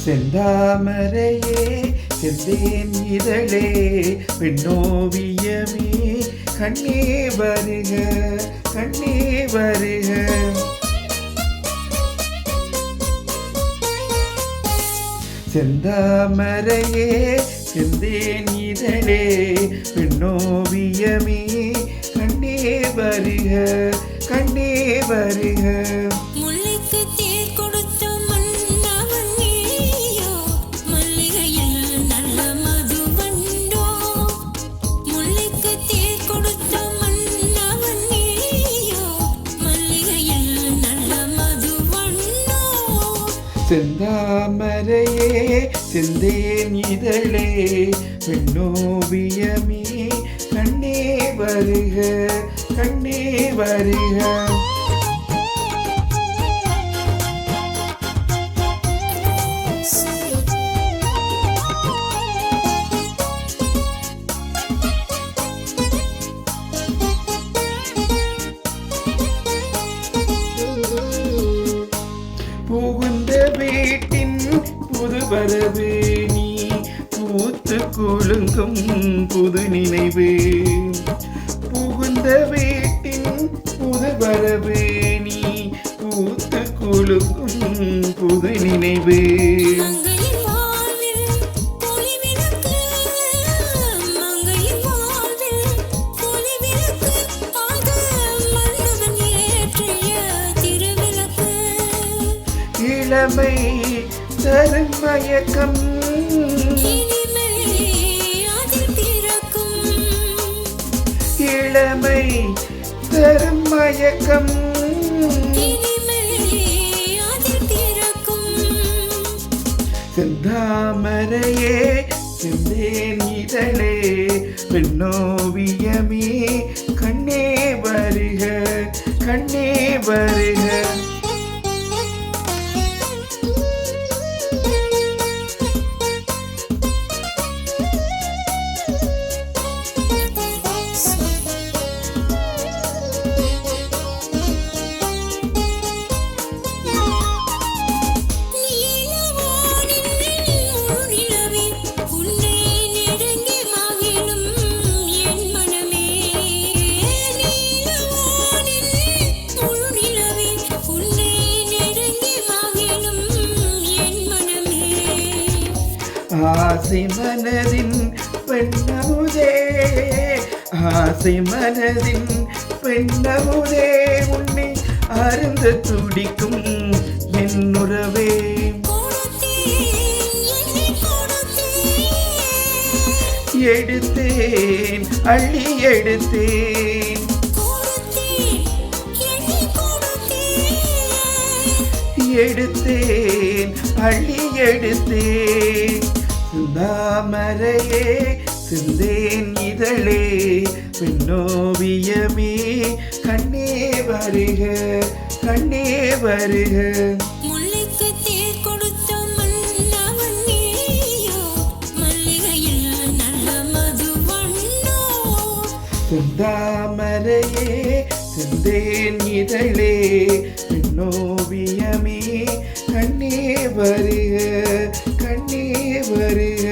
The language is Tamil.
செந்தாமரையே செந்தேன் இதழே பெண்ணோவியமே கண்ணே வருக கண்ணே வருக. செந்தாமரையே செந்தேன் இதழே பெண்ணோவியமே கண்ணே வருக கண்ணே வருக. முல்லைக்கு தேர் கொடுத்த மன்னவன் நீயோ, மல்லிகையில் நல்ல மதுவண்டோ. முல்லைக்கு தேர் கொடுத்த மன்னவன் நீயோ, மல்லிகையில் நல்ல மதுவண்டோ. செந்தாமரையே செந்தேன் இதழே பெண்ணோவியமே கண்ணே வருக கண்ணே வருக. புகுந்த வீட்டின் புதுவரவு நீ பூத்து குலுங்கும் புது நினைவு. புகுந்த வீட்டின் புதுவரவு நீ பூத்து குலுங்கும் புது நினைவு. மங்கையின் வாழ்வில் ஒளிவிளக்கு, மங்கையின் வாழ்வில் ஒளிவிளக்கு, ஆக மன்னவன் ஏற்றிய திருவிளக்கு. இளமை தரும் மயக்கம் இனிமை அதில் பிறக்கும். இளமை தரும் மயக்கம் இனிமை அதில் பிறக்கும். செந்தாமரையே செந்தேன் இதழே பெண்ணோவியமே கண்ணே வருக கண்ணே வருக. ஆசை மனதின் பெண்ணமுதே ஆசை மனதின் பெண்ணமுதே உன்னை அருந்த துடிக்கும் என் உறவே. எடுத்தேன் அள்ளி எடுத்தேன் எடுத்தேன் அள்ளி எடுத்தேன். செந்தாமரையே செந்தேன் இதழே பெண்ணோவியமே கண்ணே வருக கண்ணே வருக. முல்லைக்கு தேர் கொடுத்த மன்னவன் நீயோ, மல்லிகையில் நல்ல மதுவண்டோ. செந்தாமரையே செந்தேன் இதழே பெண்ணோவியமே கண்ணே வருக கண்ணே வருக.